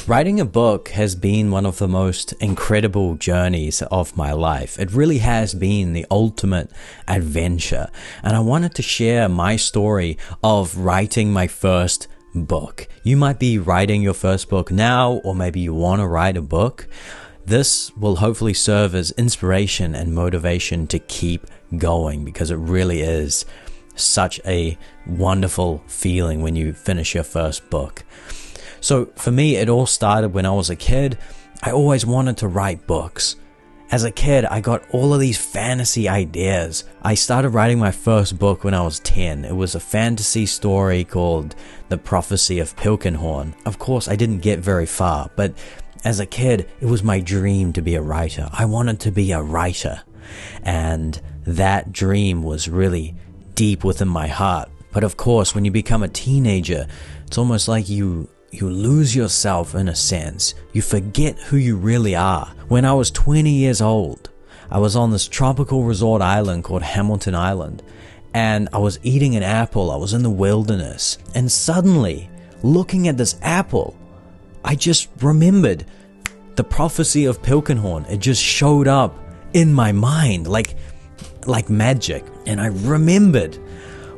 Writing a book has been one of the most incredible journeys of my life. It really has been the ultimate adventure. And I wanted to share my story of writing my first book. You might be writing your first book now, or maybe you want to write a book. This will hopefully serve as inspiration and motivation to keep going, because it really is such a wonderful feeling when you finish your first book. So for me, it all started when I was a kid. I always wanted to write books. As a kid, I got all of these fantasy ideas. I started writing my first book when I was 10. It was a fantasy story called The Prophecy of Pilkenhorn. Of course, I didn't get very far, but as a kid, it was my dream to be a writer. I wanted to be a writer. And that dream was really deep within my heart. But of course, when you become a teenager, it's almost like you lose yourself in a sense. You forget who you really are. When I was 20 years old, I was on this tropical resort island called Hamilton Island, and I was eating an apple. I was in the wilderness, and suddenly, looking at this apple, I just remembered the prophecy of Pilkenhorn. It just showed up in my mind like magic, and I remembered,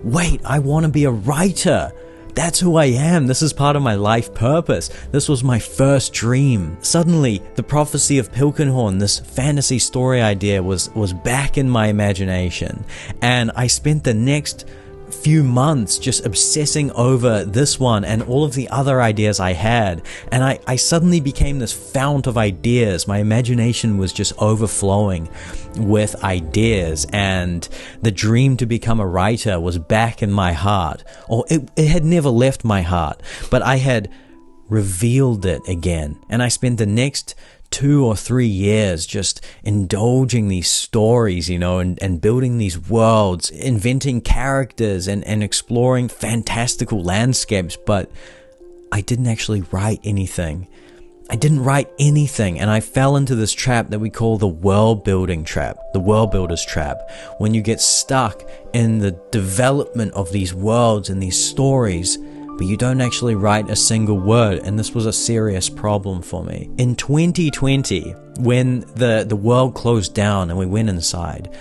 wait, I want to be a writer. That's who I am. This is part of my life purpose. This was my first dream. Suddenly, the prophecy of Pilkenhorn, this fantasy story idea was back in my imagination. And I spent the next few months just obsessing over this one and all of the other ideas I had. And I suddenly became this fount of ideas. My imagination was just overflowing with ideas, and the dream to become a writer was back in my heart. Or it had never left my heart, but I had revealed it again. And I spent the next 2 or 3 years just indulging these stories, and building these worlds, inventing characters and exploring fantastical landscapes. But I didn't actually write anything. I didn't write anything, and I fell into this trap that we call the world building trap, the world builder's trap, when you get stuck in the development of these worlds and these stories, but you don't actually write a single word. And this was a serious problem for me. In 2020, when the world closed down and we went inside,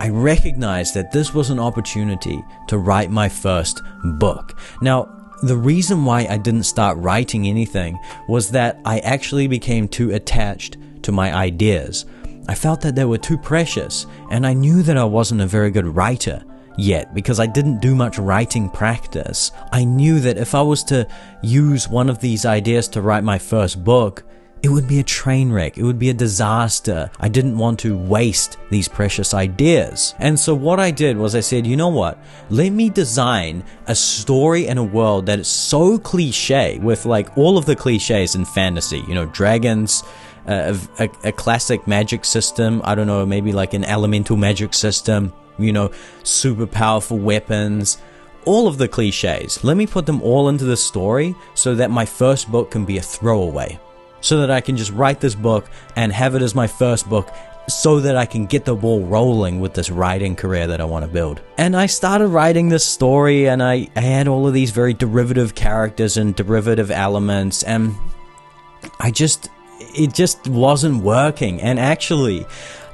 I recognized that this was an opportunity to write my first book. Now, the reason why I didn't start writing anything was that I actually became too attached to my ideas. I felt that they were too precious, and I knew that I wasn't a very good writer yet, because I didn't do much writing practice. I knew that if I was to use one of these ideas to write my first book, it would be a train wreck. It would be a disaster. I didn't want to waste these precious ideas. And so what I did was I said, you know what? Let me design a story and a world that is so cliche, with like all of the cliches in fantasy, dragons, a classic magic system. I don't know, maybe like an elemental magic system, super powerful weapons, all of the cliches. Let me put them all into the story so that my first book can be a throwaway. So that I can just write this book and have it as my first book, so that I can get the ball rolling with this writing career that I want to build. And I started writing this story, and I had all of these very derivative characters and derivative elements, and it just wasn't working. And actually,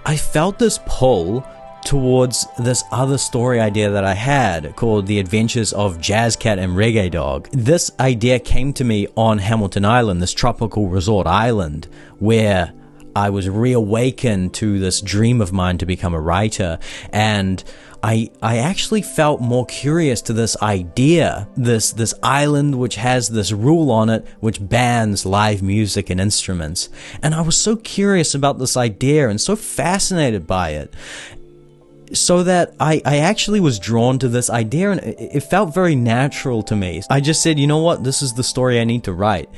I felt this pull towards this other story idea that I had called The Adventures of Jazz Cat and Reggae Dog. This idea came to me on Hamilton Island, this tropical resort island, where I was reawakened to this dream of mine to become a writer. And I actually felt more curious to this idea, this island which has this rule on it which bans live music and instruments. And I was so curious about this idea and so fascinated by it, so that I actually was drawn to this idea, and it felt very natural to me. I just said, you know what, this is the story I need to write.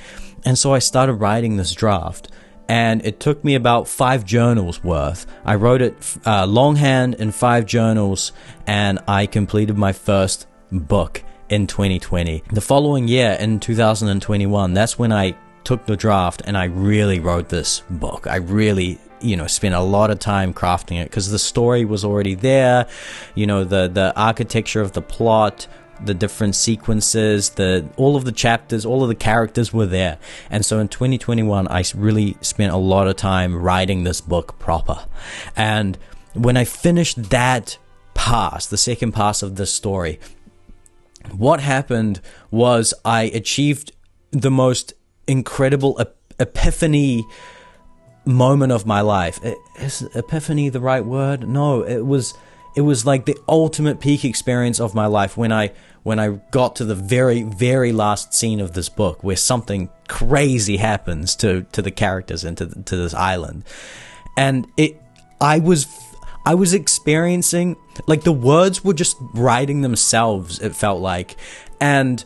And so I started writing this draft, and it took me about 5 journals worth. I wrote it longhand in 5 journals, and I completed my first book in 2020. The following year, in 2021, that's when I took the draft and I really wrote this book. I really spent a lot of time crafting it, because the story was already there. The architecture of the plot the different sequences, all of the chapters, all of the characters were there. And so in 2021, I really spent a lot of time writing this book proper. And when I finished that pass, the second pass of this story, what happened was I achieved the most incredible epiphany moment of my life. Is epiphany the right word? No, it was like the ultimate peak experience of my life when I got to the very, very last scene of this book, where something crazy happens to the characters and to this island. And I was experiencing, like, the words were just writing themselves, it felt like. And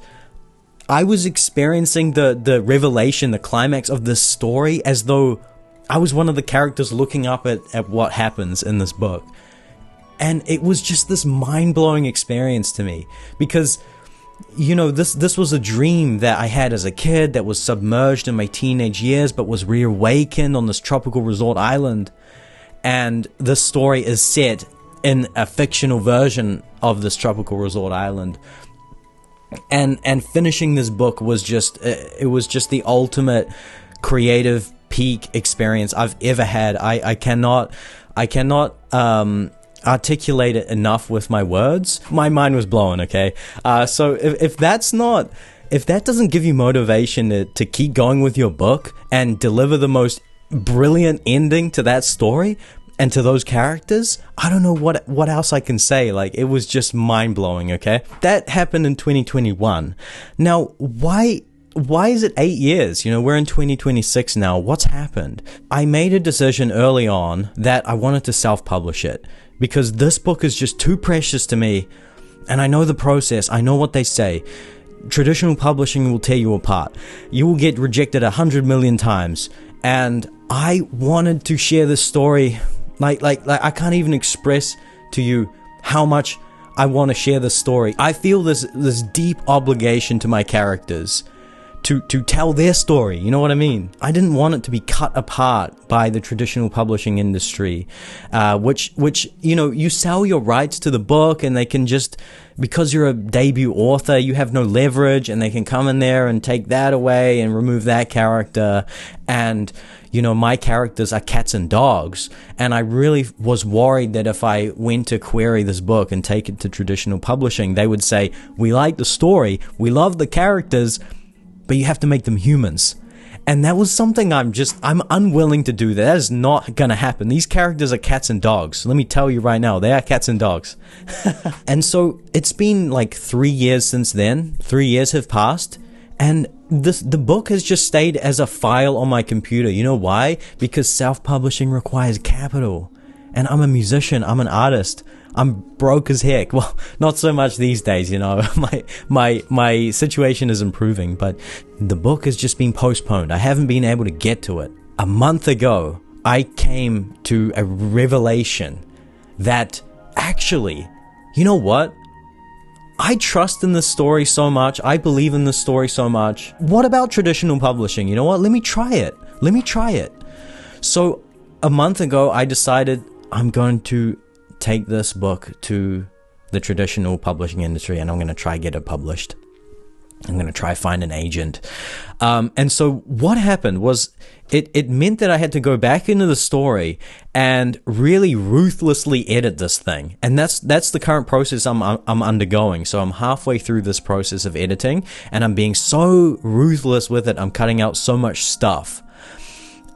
I was experiencing the revelation, the climax of this story, as though I was one of the characters looking up at what happens in this book. And it was just this mind-blowing experience to me, because, you know, this was a dream that I had as a kid that was submerged in my teenage years, but was reawakened on this tropical resort island. And this story is set in a fictional version of this tropical resort island. And finishing this book was just, it was just the ultimate creative peak experience I've ever had. I cannot articulate it enough with my words. My mind was blown, okay? So if that doesn't give you motivation to keep going with your book and deliver the most brilliant ending to that story and to those characters, I don't know what else I can say. Like, it was just mind-blowing, okay? That happened in 2021. Now, why is it 8 years? You know, we're in 2026 now. What's happened? I made a decision early on that I wanted to self-publish it, because this book is just too precious to me. And I know the process. I know what they say. Traditional publishing will tear you apart. You will get rejected 100 million times. And I wanted to share this story. Like I can't even express to you how much I want to share this story. I feel this deep obligation to my characters to tell their story. You know what I mean? I didn't want it to be cut apart by the traditional publishing industry, which, you know, you sell your rights to the book and they can just, because you're a debut author, you have no leverage, and they can come in there and take that away and remove that character. And, you know, my characters are cats and dogs. And I really was worried that if I went to query this book and take it to traditional publishing, they would say, we like the story, we love the characters, but you have to make them humans. And that was something I'm unwilling to do. That is not gonna happen. These characters are cats and dogs. Let me tell you right now, they are cats and dogs. And so it's been like 3 years since then. 3 years have passed. And the book has just stayed as a file on my computer. You know why? Because self-publishing requires capital. And I'm a musician, I'm an artist. I'm broke as heck. Well, not so much these days, you know. My situation is improving, but the book has just been postponed. I haven't been able to get to it. A month ago, I came to a revelation that actually, you know what? I trust in this story so much. I believe in this story so much. What about traditional publishing? You know what? Let me try it. Let me try it. So a month ago, I decided I'm going to take this book to the traditional publishing industry, and I'm going to try get it published. I'm going to try find an agent. And so what happened was it meant that I had to go back into the story and really ruthlessly edit this thing. And that's the current process I'm undergoing. So I'm halfway through this process of editing, and I'm being so ruthless with it. I'm cutting out so much stuff.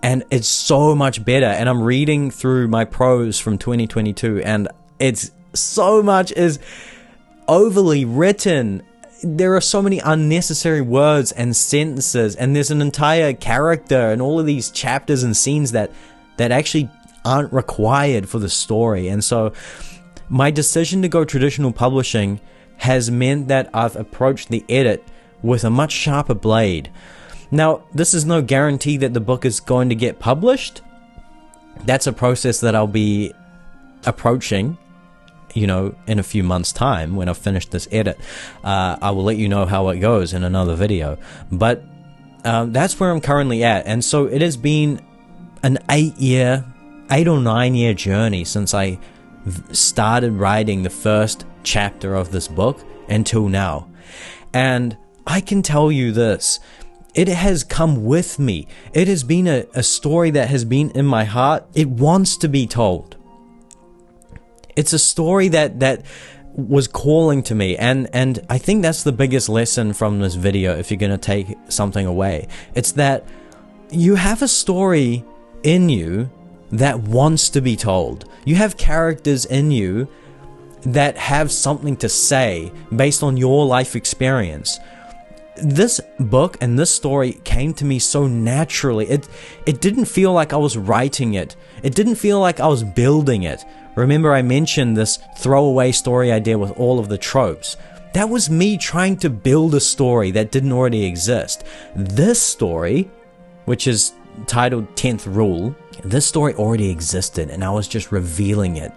And it's so much better. And I'm reading through my prose from 2022, and it's so much is overly written. There are so many unnecessary words and sentences, and there's an entire character and all of these chapters and scenes that actually aren't required for the story. And so my decision to go traditional publishing has meant that I've approached the edit with a much sharper blade. Now, this is no guarantee that the book is going to get published. That's a process that I'll be approaching, you know, in a few months' time when I've finished this edit. I will let you know how it goes in another video. But that's where I'm currently at. And so it has been an 8 or 9 year journey since I started writing the first chapter of this book. until now. And I can tell you this, it has come with me. It has been a story that has been in my heart. It wants to be told. It's a story that was calling to me, and I think that's the biggest lesson from this video, if you're going to take something away. It's that you have a story in you that wants to be told. You have characters in you that have something to say based on your life experience. This book and this story came to me so naturally. It didn't feel like I was writing it. It didn't feel like I was building it. Remember, I mentioned this throwaway story idea with all of the tropes. That was me trying to build a story that didn't already exist. This story, which is titled 10th Rule, this story already existed, and I was just revealing it.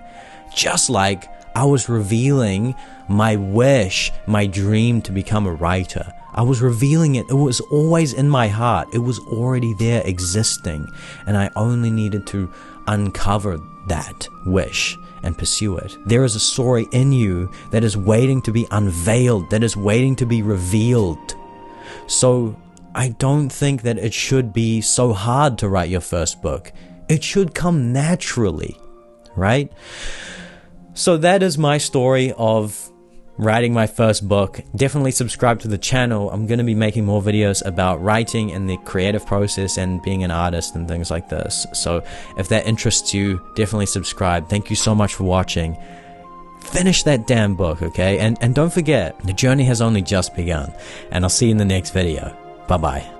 Just like I was revealing my wish, my dream to become a writer. I was revealing it. It was always in my heart. It was already there, existing, and I only needed to uncover that wish and pursue it. There is a story in you that is waiting to be unveiled, that is waiting to be revealed. So I don't think that it should be so hard to write your first book. It should come naturally, right? So that is my story of writing my first book. Definitely subscribe to the channel. I'm going to be making more videos about writing and the creative process and being an artist and things like this. So if that interests you, definitely subscribe. Thank you so much for watching. Finish that damn book, okay? And don't forget, the journey has only just begun. And I'll see you in the next video. Bye-bye.